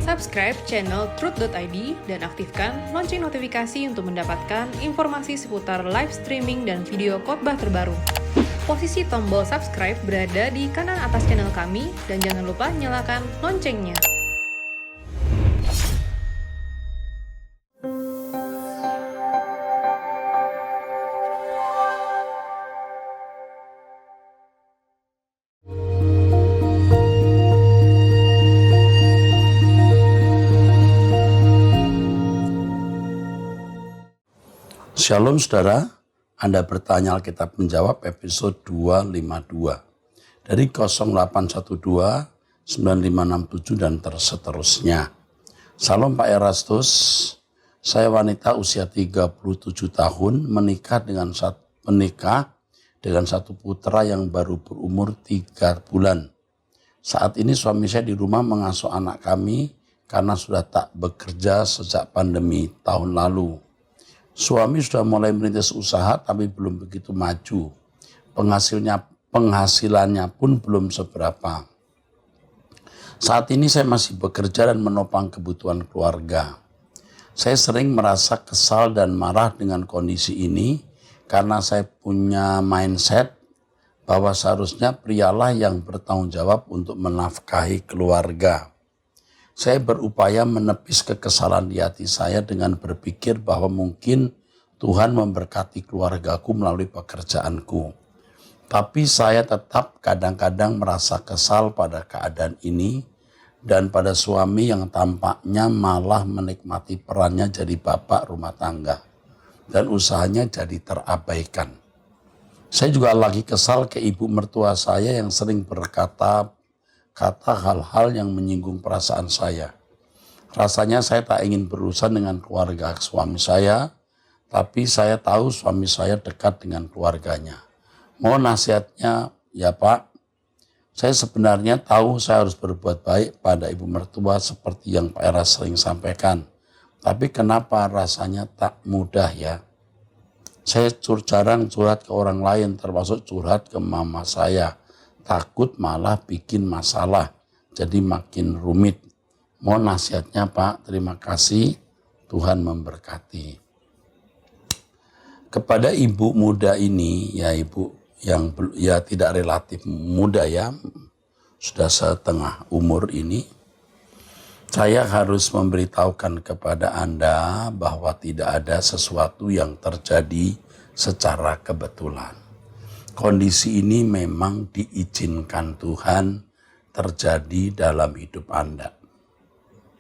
Subscribe channel Truth.id dan aktifkan lonceng notifikasi untuk mendapatkan informasi seputar live streaming dan video khotbah terbaru. Posisi tombol subscribe berada di kanan atas channel kami dan jangan lupa nyalakan loncengnya. Shalom saudara, Anda bertanya Alkitab menjawab episode 252 dari 0812 9567 dan seterusnya. Salam Pak Erastus, saya wanita usia 37 tahun menikah dengan satu putra yang baru berumur 3 bulan. Saat ini suami saya di rumah mengasuh anak kami karena sudah tak bekerja sejak pandemi tahun lalu. Suami sudah mulai merintis usaha tapi belum begitu maju. Penghasilannya pun belum seberapa. Saat ini saya masih bekerja dan menopang kebutuhan keluarga. Saya sering merasa kesal dan marah dengan kondisi ini karena saya punya mindset bahwa seharusnya prialah yang bertanggung jawab untuk menafkahi keluarga. Saya berupaya menepis kekesalan di hati saya dengan berpikir bahwa mungkin Tuhan memberkati keluargaku melalui pekerjaanku. Tapi saya tetap kadang-kadang merasa kesal pada keadaan ini dan pada suami yang tampaknya malah menikmati perannya jadi bapak rumah tangga dan usahanya jadi terabaikan. Saya juga lagi kesal ke ibu mertua saya yang sering berkata hal-hal yang menyinggung perasaan saya. Rasanya saya tak ingin berurusan dengan keluarga suami saya, tapi saya tahu suami saya dekat dengan keluarganya. Mohon nasihatnya ya Pak. Saya sebenarnya tahu saya harus berbuat baik pada ibu mertua seperti yang Pak Eras sering sampaikan. Tapi kenapa rasanya tak mudah ya? Saya jarang curhat ke orang lain, termasuk curhat ke mama saya. Takut malah bikin masalah, jadi makin rumit. Mohon nasihatnya Pak, terima kasih, Tuhan memberkati. Kepada ibu muda ini, ya ibu yang ya tidak relatif muda ya, sudah setengah umur ini, saya harus memberitahukan kepada Anda bahwa tidak ada sesuatu yang terjadi secara kebetulan. Kondisi ini memang diizinkan Tuhan terjadi dalam hidup Anda.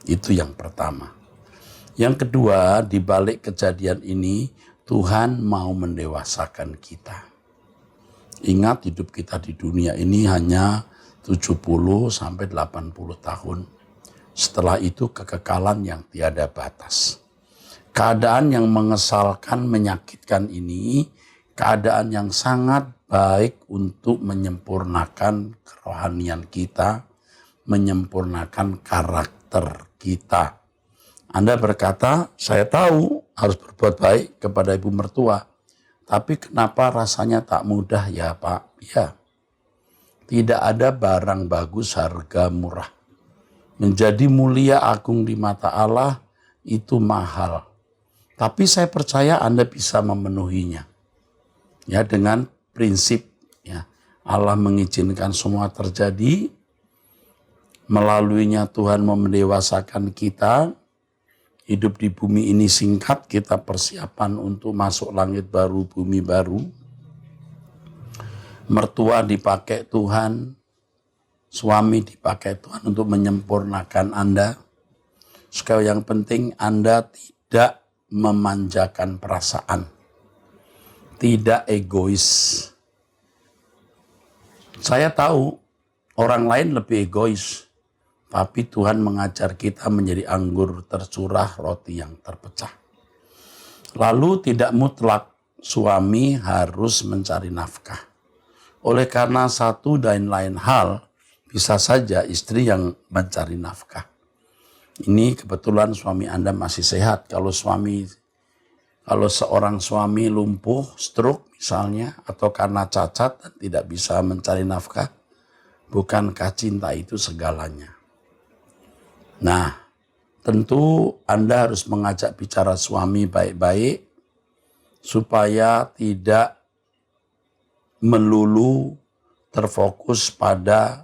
Itu yang pertama. Yang kedua, di balik kejadian ini, Tuhan mau mendewasakan kita. Ingat, hidup kita di dunia ini hanya 70 sampai 80 tahun. Setelah itu kekekalan yang tiada batas. Keadaan yang mengesalkan, menyakitkan ini, keadaan yang sangat baik untuk menyempurnakan kerohanian kita, menyempurnakan karakter kita. Anda berkata, saya tahu harus berbuat baik kepada ibu mertua, tapi kenapa rasanya tak mudah ya Pak? Ya, tidak ada barang bagus harga murah. Menjadi mulia agung di mata Allah itu mahal. Tapi saya percaya Anda bisa memenuhinya. Ya, dengan prinsip ya, Allah mengizinkan semua terjadi, melaluinya Tuhan mau mendewasakan kita. Hidup di bumi ini singkat, kita persiapan untuk masuk langit baru, bumi baru. Mertua dipakai Tuhan, suami dipakai Tuhan untuk menyempurnakan Anda. Sekali yang penting Anda tidak memanjakan perasaan. Tidak egois. Saya tahu orang lain lebih egois, tapi Tuhan mengajar kita menjadi anggur tercurah, roti yang terpecah. Lalu tidak mutlak suami harus mencari nafkah. Oleh karena satu dan lain hal, bisa saja istri yang mencari nafkah. Ini kebetulan suami Anda masih sehat. Kalau seorang suami lumpuh, stroke misalnya, atau karena cacat dan tidak bisa mencari nafkah, bukankah cinta itu segalanya? Nah, tentu Anda harus mengajak bicara suami baik-baik supaya tidak melulu terfokus pada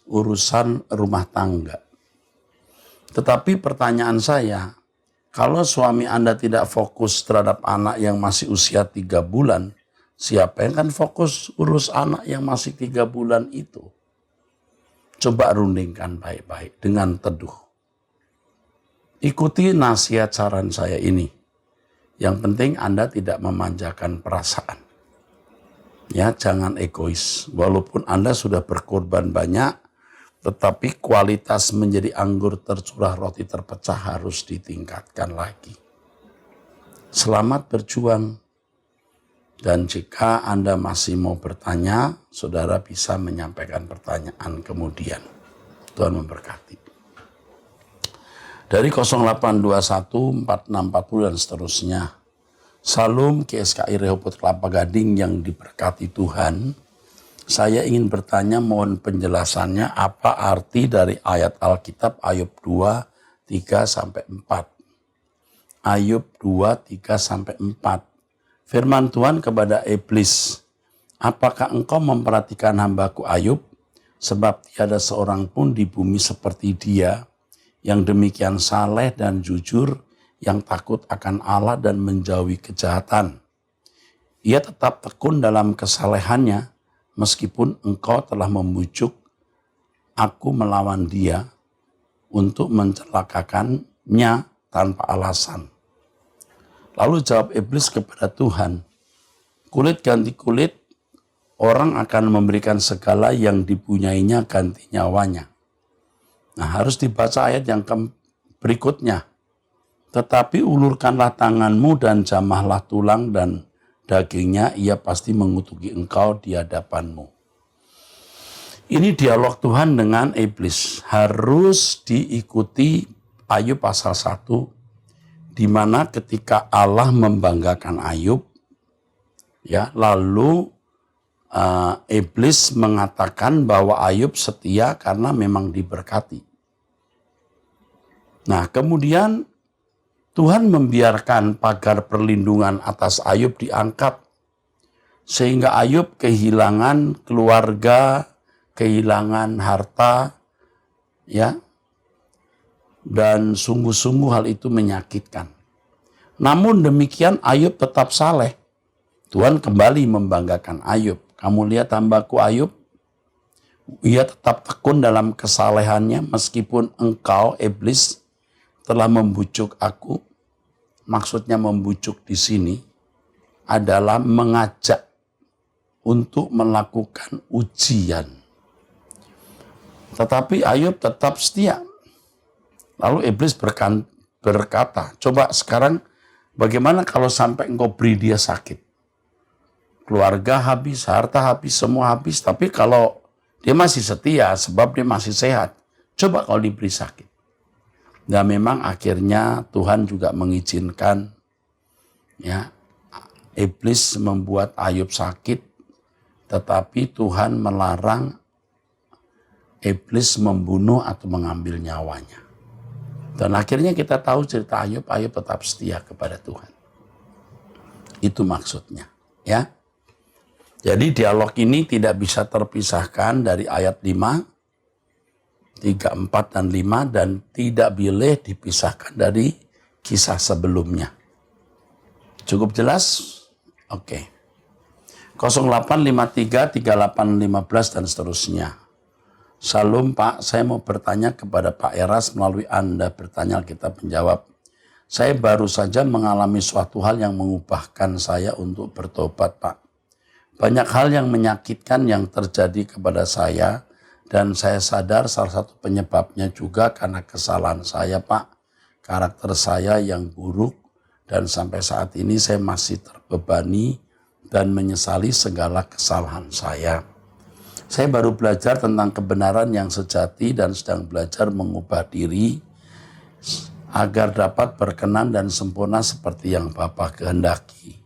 urusan rumah tangga. Tetapi pertanyaan saya, kalau suami Anda tidak fokus terhadap anak yang masih usia 3 bulan, siapa yang akan fokus urus anak yang masih 3 bulan itu? Coba rundingkan baik-baik dengan teduh. Ikuti nasihat saran saya ini. Yang penting Anda tidak memanjakan perasaan. Ya, jangan egois. Walaupun Anda sudah berkorban banyak, tetapi kualitas menjadi anggur tercurah roti terpecah harus ditingkatkan lagi. Selamat berjuang. Dan jika Anda masih mau bertanya, saudara bisa menyampaikan pertanyaan kemudian. Tuhan memberkati. Dari 0821 4640 dan seterusnya. Salam GSKI Rehoboth Kelapa Gading yang diberkati Tuhan. Saya ingin bertanya, mohon penjelasannya apa arti dari ayat Alkitab Ayub 2, 3-4. Ayub 2, 3-4. Firman Tuhan kepada iblis, apakah engkau memperhatikan hambaku Ayub? Sebab tiada seorang pun di bumi seperti dia, yang demikian saleh dan jujur, yang takut akan Allah dan menjauhi kejahatan. Ia tetap tekun dalam kesalehannya, meskipun engkau telah membujuk aku melawan dia untuk mencelakakannya tanpa alasan. Lalu jawab iblis kepada Tuhan, kulit ganti kulit, orang akan memberikan segala yang dipunyainya ganti nyawanya. Nah, harus dibaca ayat yang berikutnya. Tetapi ulurkanlah tanganmu dan jamahlah tulang dan dagingnya, ia pasti mengutuki engkau di hadapanmu. Ini dialog Tuhan dengan iblis. Harus diikuti Ayub pasal 1, di mana ketika Allah membanggakan Ayub, ya, lalu iblis mengatakan bahwa Ayub setia karena memang diberkati. Nah, kemudian Tuhan membiarkan pagar perlindungan atas Ayub diangkat, sehingga Ayub kehilangan keluarga, kehilangan harta, ya, dan sungguh-sungguh hal itu menyakitkan. Namun demikian Ayub tetap saleh. Tuhan kembali membanggakan Ayub. Kamu lihat hambaku Ayub, ia tetap tekun dalam kesalehannya meskipun engkau, iblis, telah membujuk aku. Maksudnya membujuk di sini adalah mengajak untuk melakukan ujian. Tetapi Ayub tetap setia. Lalu iblis berkata, coba sekarang bagaimana kalau sampai engkau beri dia sakit? Keluarga habis, harta habis, semua habis. Tapi kalau dia masih setia sebab dia masih sehat, coba kalau diberi sakit. Dan memang akhirnya Tuhan juga mengizinkan, ya, iblis membuat Ayub sakit, tetapi Tuhan melarang iblis membunuh atau mengambil nyawanya. Dan akhirnya kita tahu cerita Ayub, Ayub tetap setia kepada Tuhan. Itu maksudnya, ya. Jadi dialog ini tidak bisa terpisahkan dari ayat 5, 3, 4, dan 5, dan tidak boleh dipisahkan dari kisah sebelumnya. Cukup jelas? Oke. 0853 38 15 dan seterusnya. Salam Pak, saya mau bertanya kepada Pak Eras melalui Anda bertanya kita menjawab. Saya baru saja mengalami suatu hal yang mengubahkan saya untuk bertobat Pak. Banyak hal yang menyakitkan yang terjadi kepada saya dan saya sadar salah satu penyebabnya juga karena kesalahan saya Pak. Karakter saya yang buruk dan sampai saat ini saya masih terbebani dan menyesali segala kesalahan saya. Saya baru belajar tentang kebenaran yang sejati dan sedang belajar mengubah diri agar dapat berkenan dan sempurna seperti yang Bapa kehendaki.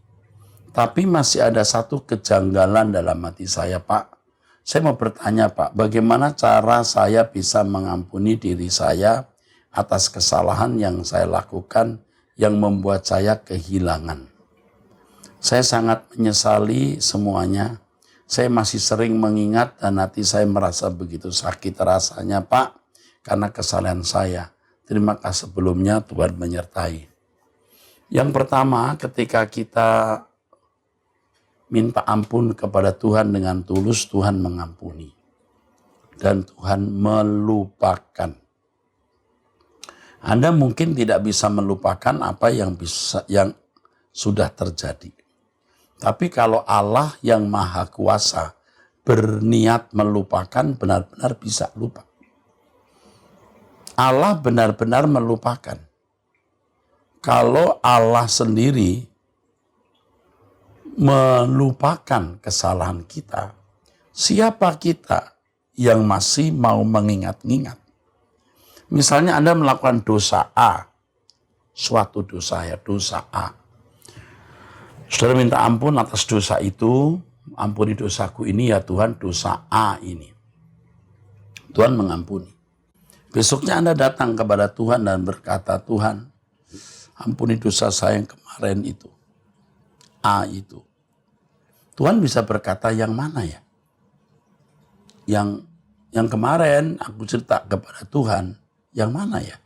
Tapi masih ada satu kejanggalan dalam hati saya, Pak. Saya mau bertanya, Pak, bagaimana cara saya bisa mengampuni diri saya atas kesalahan yang saya lakukan yang membuat saya kehilangan. Saya sangat menyesali semuanya. Saya masih sering mengingat dan hati saya merasa begitu sakit rasanya, Pak, karena kesalahan saya. Terima kasih sebelumnya, Tuhan menyertai. Yang pertama, ketika kita minta ampun kepada Tuhan dengan tulus, Tuhan mengampuni. Dan Tuhan melupakan. Anda mungkin tidak bisa melupakan apa yang sudah terjadi. Tapi kalau Allah yang Maha Kuasa berniat melupakan, benar-benar bisa lupa. Allah benar-benar melupakan. Kalau Allah sendiri melupakan kesalahan kita, siapa kita yang masih mau mengingat-ingat? Misalnya Anda melakukan dosa A, suatu dosa A. Saudara minta ampun atas dosa itu, ampuni dosaku ini ya Tuhan, dosa A ini. Tuhan mengampuni. Besoknya Anda datang kepada Tuhan dan berkata, Tuhan, ampuni dosa saya yang kemarin itu, A itu. Tuhan bisa berkata yang mana ya? Yang kemarin aku cerita kepada Tuhan, yang mana ya?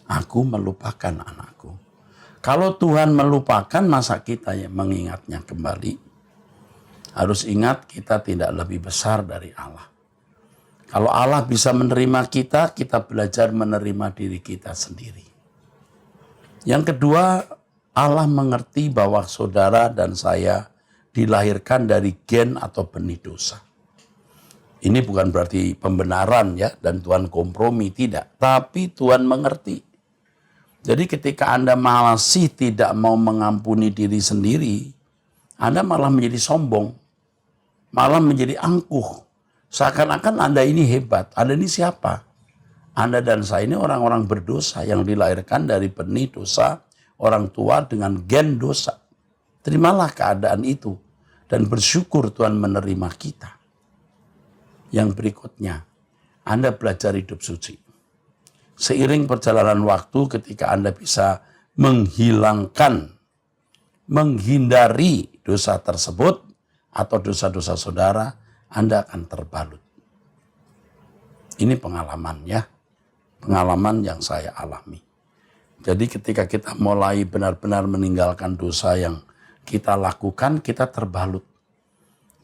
Aku melupakan anakku. Kalau Tuhan melupakan, masa kita yang mengingatnya kembali? Harus ingat kita tidak lebih besar dari Allah. Kalau Allah bisa menerima kita, kita belajar menerima diri kita sendiri. Yang kedua, Allah mengerti bahwa saudara dan saya dilahirkan dari gen atau benih dosa. Ini bukan berarti pembenaran ya, dan Tuhan kompromi, tidak. Tapi Tuhan mengerti. Jadi ketika Anda masih tidak mau mengampuni diri sendiri, Anda malah menjadi sombong, malah menjadi angkuh. Seakan-akan Anda ini hebat, Anda ini siapa? Anda dan saya ini orang-orang berdosa yang dilahirkan dari benih dosa, orang tua dengan gen dosa. Terimalah keadaan itu dan bersyukur Tuhan menerima kita. Yang berikutnya, Anda belajar hidup suci. Seiring perjalanan waktu ketika Anda bisa menghindari dosa tersebut atau dosa-dosa saudara, Anda akan terbalut. Ini pengalaman ya, pengalaman yang saya alami. Jadi ketika kita mulai benar-benar meninggalkan dosa yang kita lakukan, kita terbalut.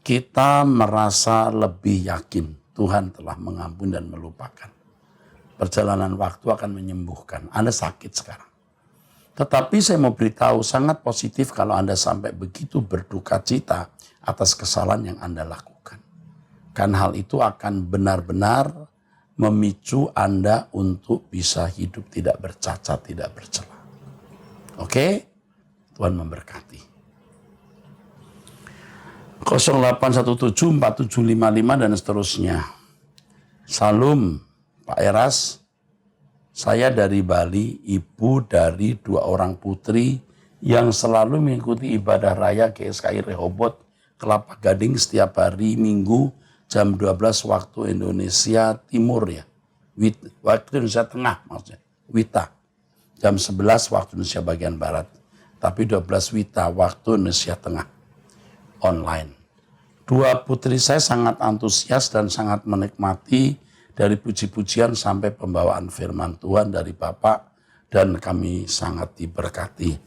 Kita merasa lebih yakin Tuhan telah mengampuni dan melupakan. Perjalanan waktu akan menyembuhkan. Anda sakit sekarang. Tetapi saya mau beritahu sangat positif kalau Anda sampai begitu berduka cita atas kesalahan yang Anda lakukan. Kan hal itu akan benar-benar memicu Anda untuk bisa hidup tidak bercacat, tidak bercela. Oke? Tuhan memberkati. 08174755 dan seterusnya. Salam Pak Eras, saya dari Bali, ibu dari 2 orang putri yang selalu mengikuti ibadah raya GSKI Rehoboth, Kelapa Gading setiap hari Minggu jam 12 waktu Indonesia Timur ya. Waktu Indonesia Tengah maksudnya, WITA. Jam 11 waktu Indonesia bagian Barat. Tapi 12 WITA waktu Indonesia Tengah. Online. 2 putri saya sangat antusias dan sangat menikmati dari puji-pujian sampai pembawaan firman Tuhan dari Bapak, dan kami sangat diberkati.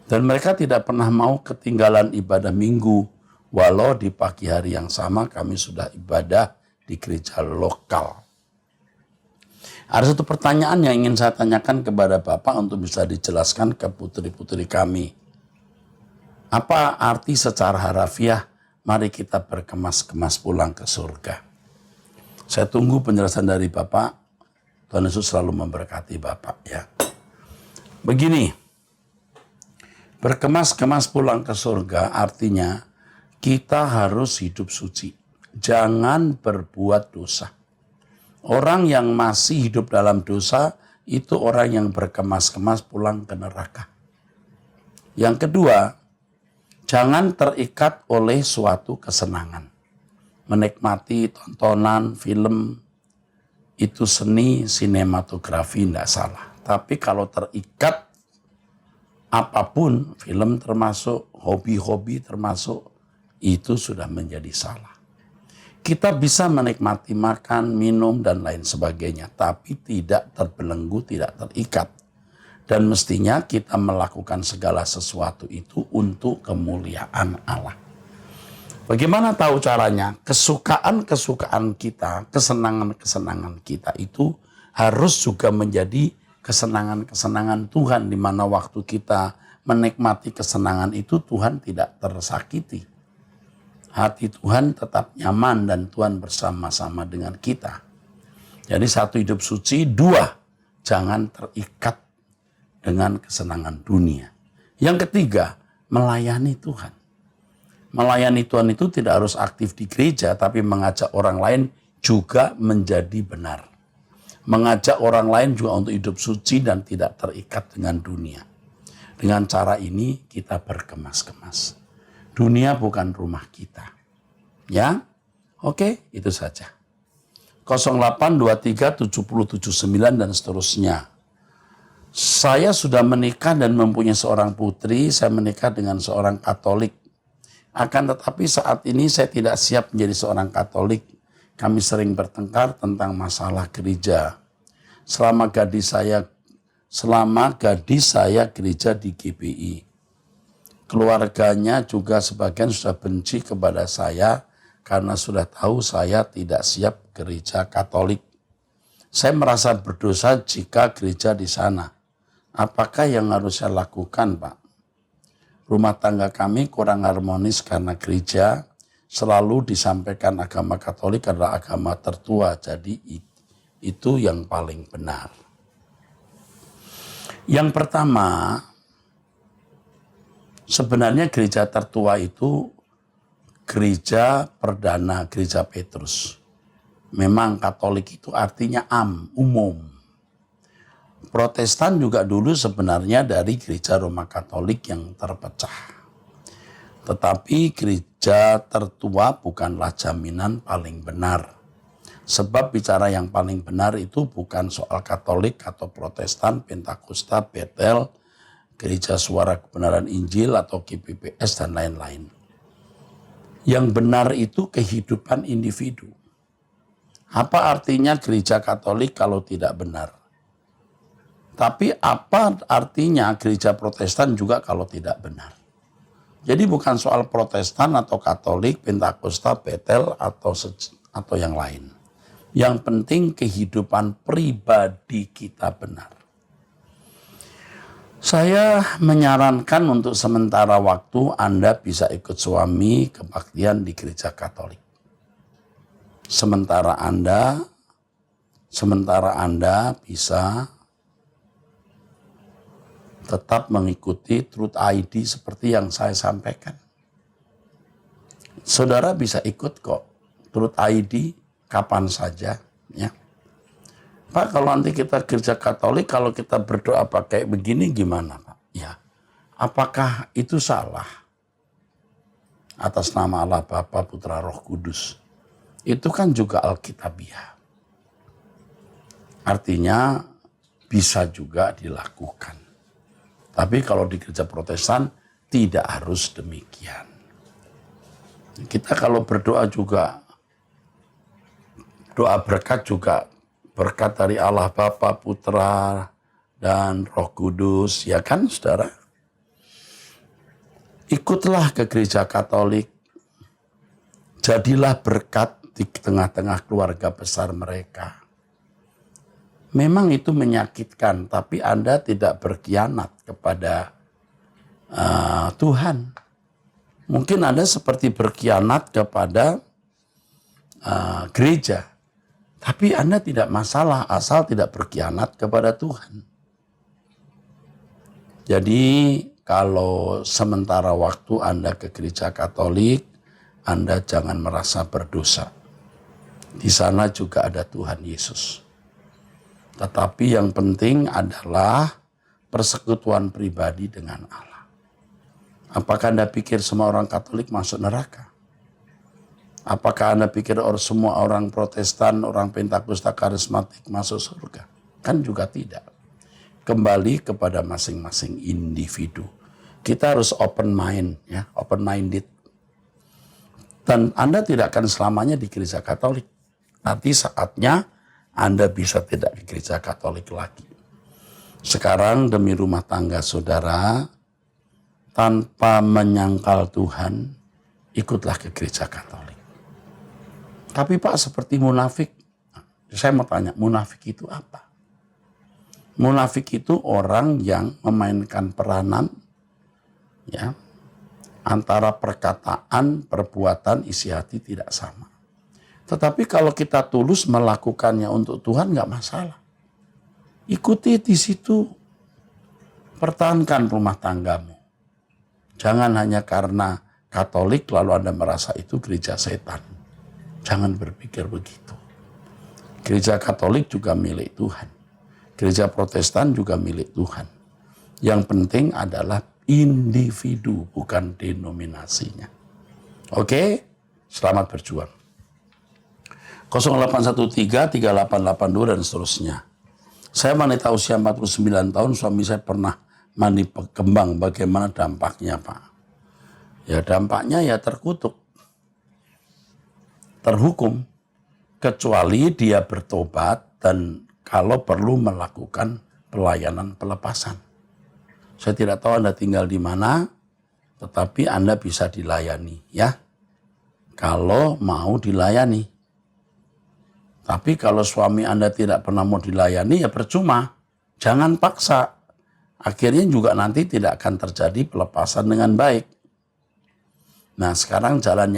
Dan mereka tidak pernah mau ketinggalan ibadah minggu, walau di pagi hari yang sama kami sudah ibadah di gereja lokal. Ada satu pertanyaan yang ingin saya tanyakan kepada Bapak untuk bisa dijelaskan ke putri-putri kami. Apa arti secara harafiah, mari kita berkemas-kemas pulang ke surga? Saya tunggu penjelasan dari Bapak. Tuhan Yesus selalu memberkati Bapak ya. Begini, berkemas-kemas pulang ke surga artinya kita harus hidup suci. Jangan berbuat dosa. Orang yang masih hidup dalam dosa itu orang yang berkemas-kemas pulang ke neraka. Yang kedua, jangan terikat oleh suatu kesenangan. Menikmati tontonan, film, itu seni sinematografi, tidak salah. Tapi kalau terikat apapun, film termasuk, hobi-hobi termasuk, itu sudah menjadi salah. Kita bisa menikmati makan, minum, dan lain sebagainya, tapi tidak terbelenggu, tidak terikat. Dan mestinya kita melakukan segala sesuatu itu untuk kemuliaan Allah. Bagaimana tahu caranya? Kesukaan-kesukaan kita, kesenangan-kesenangan kita itu harus juga menjadi kesenangan-kesenangan Tuhan, di mana waktu kita menikmati kesenangan itu Tuhan tidak tersakiti. Hati Tuhan tetap nyaman dan Tuhan bersama-sama dengan kita. Jadi satu, hidup suci. Dua, jangan terikat dengan kesenangan dunia. Yang ketiga, melayani Tuhan. Melayani Tuhan itu tidak harus aktif di gereja, tapi mengajak orang lain juga menjadi benar. Mengajak orang lain juga untuk hidup suci dan tidak terikat dengan dunia. Dengan cara ini kita berkemas-kemas. Dunia bukan rumah kita. Ya, oke, itu saja. 08237079 dan seterusnya. Saya sudah menikah dan mempunyai seorang putri. Saya menikah dengan seorang Katolik. Akan tetapi saat ini saya tidak siap menjadi seorang Katolik. Kami sering bertengkar tentang masalah gereja. Selama gadis saya gereja di GBI. Keluarganya juga sebagian sudah benci kepada saya karena sudah tahu saya tidak siap gereja Katolik. Saya merasa berdosa jika gereja di sana. Apakah yang harus saya lakukan, Pak? Rumah tangga kami kurang harmonis karena gereja selalu disampaikan agama Katolik adalah agama tertua. Jadi itu yang paling benar. Yang pertama, sebenarnya gereja tertua itu gereja perdana, gereja Petrus. Memang Katolik itu artinya umum. Protestan juga dulu sebenarnya dari gereja Roma Katolik yang terpecah. Tetapi gereja tertua bukanlah jaminan paling benar. Sebab bicara yang paling benar itu bukan soal Katolik atau Protestan, Pentakosta, Betel, Gereja Suara Kebenaran Injil atau GPPS dan lain-lain. Yang benar itu kehidupan individu. Apa artinya gereja Katolik kalau tidak benar? Tapi apa artinya gereja Protestan juga kalau tidak benar? Jadi bukan soal Protestan atau Katolik, Pentakosta, Betel atau yang lain. Yang penting kehidupan pribadi kita benar. Saya menyarankan untuk sementara waktu Anda bisa ikut suami kebaktian di gereja Katolik. Sementara Anda bisa tetap mengikuti Truth ID seperti yang saya sampaikan. Saudara bisa ikut kok Truth ID kapan saja, ya. Pak, kalau nanti kita gereja Katolik, kalau kita berdoa pakai begini gimana, Pak? Ya, apakah itu salah? Atas nama Allah Bapa, Putra, Roh Kudus. Itu kan juga Alkitabiah. Artinya bisa juga dilakukan. Tapi kalau di gereja Protestan tidak harus demikian. Kita kalau berdoa juga doa berkat juga berkat dari Allah Bapa, Putra, dan Roh Kudus. Ya kan, saudara? Ikutlah ke gereja Katolik. Jadilah berkat di tengah-tengah keluarga besar mereka. Memang itu menyakitkan, tapi Anda tidak berkhianat kepada Tuhan. Mungkin Anda seperti berkhianat kepada gereja. Tapi Anda tidak masalah asal tidak berkhianat kepada Tuhan. Jadi kalau sementara waktu Anda ke gereja Katolik, Anda jangan merasa berdosa. Di sana juga ada Tuhan Yesus. Tetapi yang penting adalah persekutuan pribadi dengan Allah. Apakah Anda pikir semua orang Katolik masuk neraka? Apakah Anda pikir semua orang Protestan, orang Pentakosta karismatik masuk surga? Kan juga tidak. Kembali kepada masing-masing individu. Kita harus open mind, ya, open minded. Dan Anda tidak akan selamanya di gereja Katolik. Nanti saatnya Anda bisa tidak di gereja Katolik lagi. Sekarang demi rumah tangga saudara, tanpa menyangkal Tuhan, ikutlah ke gereja Katolik. Tapi Pak, seperti munafik, saya mau tanya, munafik itu apa? Munafik itu orang yang memainkan peranan, ya, antara perkataan, perbuatan, isi hati tidak sama. Tetapi kalau kita tulus melakukannya untuk Tuhan, nggak masalah. Ikuti di situ, pertahankan rumah tanggamu. Jangan hanya karena Katolik lalu Anda merasa itu gereja setan. Jangan berpikir begitu. Gereja Katolik juga milik Tuhan. Gereja Protestan juga milik Tuhan. Yang penting adalah individu, bukan denominasinya. Oke? Selamat berjuang. 0813 3882 dan seterusnya. Saya wanita usia 49 tahun, suami saya pernah mandi kembang. Bagaimana dampaknya, Pak? Ya dampaknya ya terkutuk. Terhukum. Kecuali dia bertobat dan kalau perlu melakukan pelayanan pelepasan. Saya tidak tahu Anda tinggal di mana, tetapi Anda bisa dilayani, ya. Kalau mau dilayani. Tapi kalau suami Anda tidak pernah mau dilayani, ya percuma. Jangan paksa. Akhirnya juga nanti tidak akan terjadi pelepasan dengan baik. Nah, sekarang jalan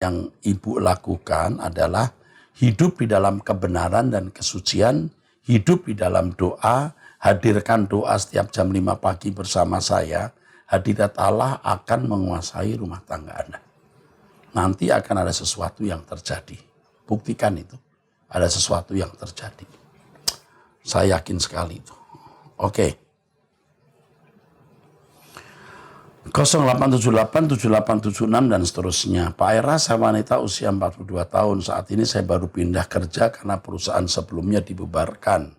yang ibu lakukan adalah hidup di dalam kebenaran dan kesucian, hidup di dalam doa, hadirkan doa setiap jam 5 pagi bersama saya. Hadirat Allah akan menguasai rumah tangga Anda. Nanti akan ada sesuatu yang terjadi. Buktikan itu. Ada sesuatu yang terjadi. Saya yakin sekali itu. Oke. 0878 7876 dan seterusnya. Pak Era, saya wanita usia 42 tahun. Saat ini saya baru pindah kerja karena perusahaan sebelumnya dibubarkan.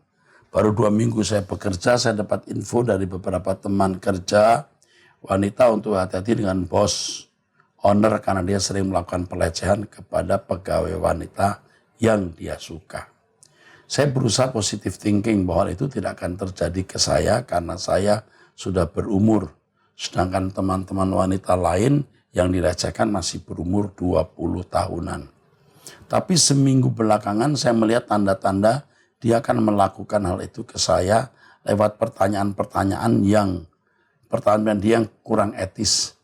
Baru 2 minggu saya bekerja, saya dapat info dari beberapa teman kerja wanita untuk hati-hati dengan bos owner karena dia sering melakukan pelecehan kepada pegawai wanita yang dia suka. Saya berusaha positive thinking bahwa itu tidak akan terjadi ke saya karena saya sudah berumur. Sedangkan teman-teman wanita lain yang dilecehkan masih berumur 20 tahunan. Tapi seminggu belakangan saya melihat tanda-tanda dia akan melakukan hal itu ke saya lewat pertanyaan-pertanyaan yang dia yang kurang etis.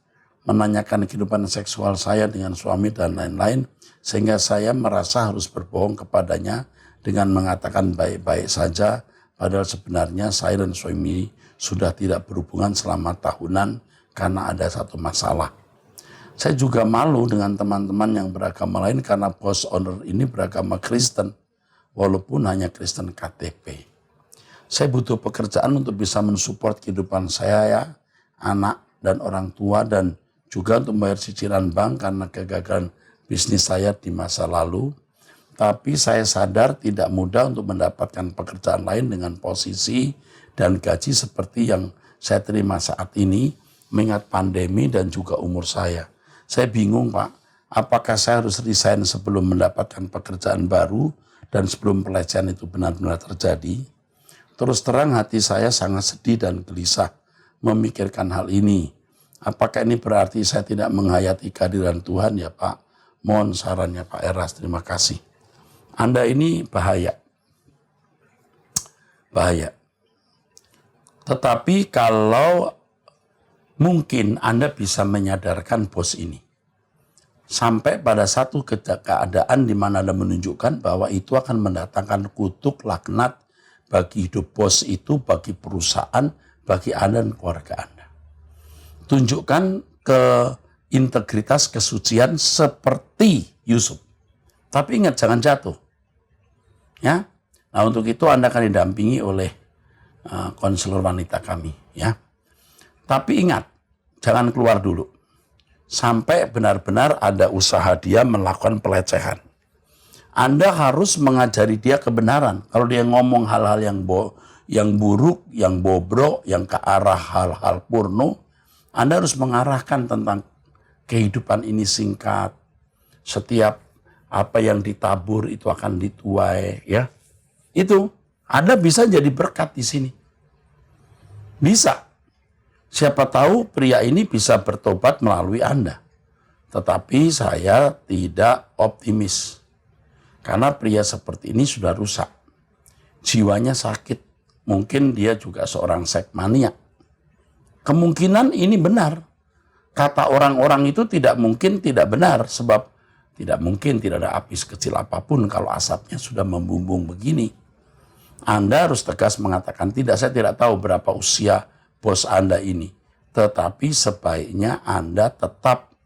Menanyakan kehidupan seksual saya dengan suami dan lain-lain, sehingga saya merasa harus berbohong kepadanya dengan mengatakan baik-baik saja, padahal sebenarnya saya dan suami sudah tidak berhubungan selama tahunan karena ada satu masalah. Saya juga malu dengan teman-teman yang beragama lain karena bos owner ini beragama Kristen, walaupun hanya Kristen KTP. Saya butuh pekerjaan untuk bisa mensupport kehidupan saya, anak dan orang tua, dan juga untuk membayar cicilan bank karena kegagalan bisnis saya di masa lalu. Tapi saya sadar tidak mudah untuk mendapatkan pekerjaan lain dengan posisi dan gaji seperti yang saya terima saat ini, mengingat pandemi dan juga umur saya. Saya bingung, Pak, apakah saya harus resign sebelum mendapatkan pekerjaan baru dan sebelum pelecehan itu benar-benar terjadi? Terus terang hati saya sangat sedih dan gelisah memikirkan hal ini. Apakah ini berarti saya tidak menghayati kehadiran Tuhan ya Pak? Mohon sarannya Pak Eras, terima kasih. Anda ini bahaya. Bahaya. Tetapi kalau mungkin Anda bisa menyadarkan bos ini. Sampai pada satu keadaan di mana Anda menunjukkan bahwa itu akan mendatangkan kutuk laknat bagi hidup bos itu, bagi perusahaan, bagi Anda dan keluarga Anda. Tunjukkan ke integritas kesucian seperti Yusuf. Tapi ingat, jangan jatuh. Ya. Nah, untuk itu Anda akan didampingi oleh konselor wanita kami, ya. Tapi ingat, jangan keluar dulu. sampai benar-benar ada usaha dia melakukan pelecehan. Anda harus mengajari dia kebenaran. Kalau dia ngomong hal-hal yang buruk, yang bobrok, yang ke arah hal-hal porno, Anda harus mengarahkan tentang kehidupan ini singkat. Setiap apa yang ditabur itu akan dituai, ya. Itu Anda bisa jadi berkat di sini. Bisa. Siapa tahu pria ini bisa bertobat melalui Anda. Tetapi saya tidak optimis. Karena pria seperti ini sudah rusak. Jiwanya sakit. Mungkin dia juga seorang seksmania. Kemungkinan ini benar. Kata orang-orang itu tidak mungkin tidak benar. Sebab tidak mungkin tidak ada api sekecil apapun kalau asapnya sudah membumbung begini. Anda harus tegas mengatakan, tidak, saya tidak tahu berapa usia bos Anda ini. Tetapi sebaiknya Anda tetap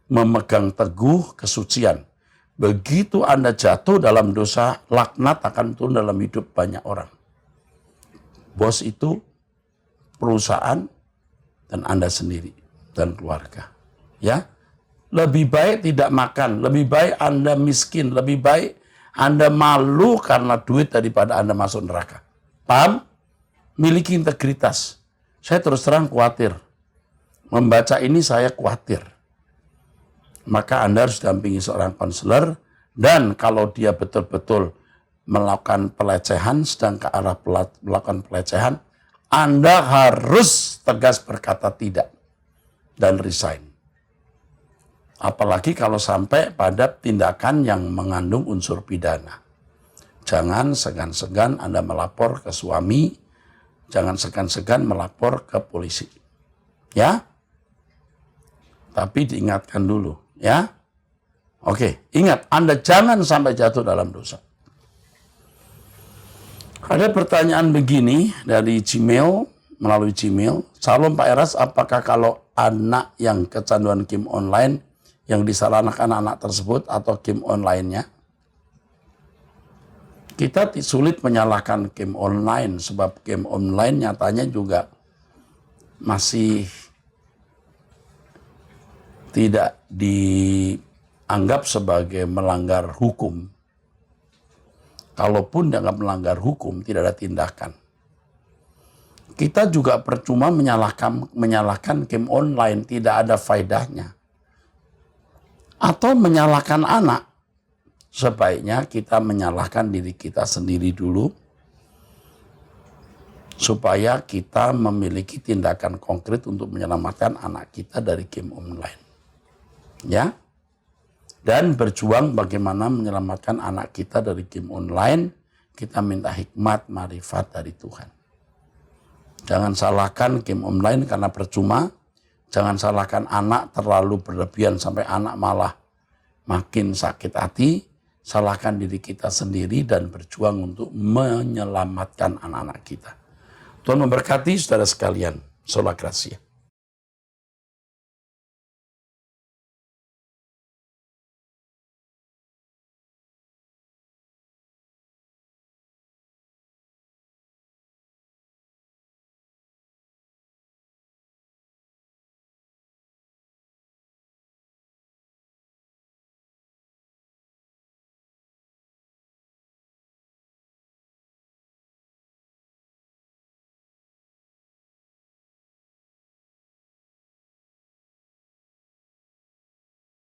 memegang teguh kesucian. Begitu Anda jatuh dalam dosa, laknat akan turun dalam hidup banyak orang. Bos itu perusahaan dan Anda sendiri dan keluarga. Ya, lebih baik tidak makan, lebih baik Anda miskin, lebih baik Anda malu karena duit daripada Anda masuk neraka. Paham? Miliki integritas. Saya terus terang khawatir. Membaca ini saya khawatir. Maka Anda harus dampingi seorang konselor, dan kalau dia betul-betul melakukan pelecehan, sedang ke arah melakukan pelecehan, Anda harus tegas berkata tidak dan resign. Apalagi kalau sampai pada tindakan yang mengandung unsur pidana. Jangan segan-segan Anda melapor ke suami, jangan segan-segan melapor ke polisi. Ya? Tapi diingatkan dulu, ya. Oke, ingat, Anda jangan sampai jatuh dalam dosa. Ada pertanyaan begini dari Gmail, melalui Gmail. Salam Pak Eras, apakah kalau anak yang kecanduan game online yang disalahkan anak tersebut atau game online-nya, kita sulit menyalahkan game online, sebab game online nyatanya juga masih tidak dianggap sebagai melanggar hukum. Kalaupun dianggap melanggar hukum, tidak ada tindakan. Kita juga percuma menyalahkan game online, tidak ada faedahnya. Atau menyalahkan anak, sebaiknya kita menyalahkan diri kita sendiri dulu, supaya kita memiliki tindakan konkret untuk menyelamatkan anak kita dari game online. Ya, dan berjuang bagaimana menyelamatkan anak kita dari game online. Kita minta hikmat, marifat dari Tuhan. Jangan salahkan game online karena percuma. Jangan salahkan anak terlalu berlebihan sampai anak malah makin sakit hati. Salahkan diri kita sendiri dan berjuang untuk menyelamatkan anak-anak kita. Tuhan memberkati saudara sekalian. Sola Gracia.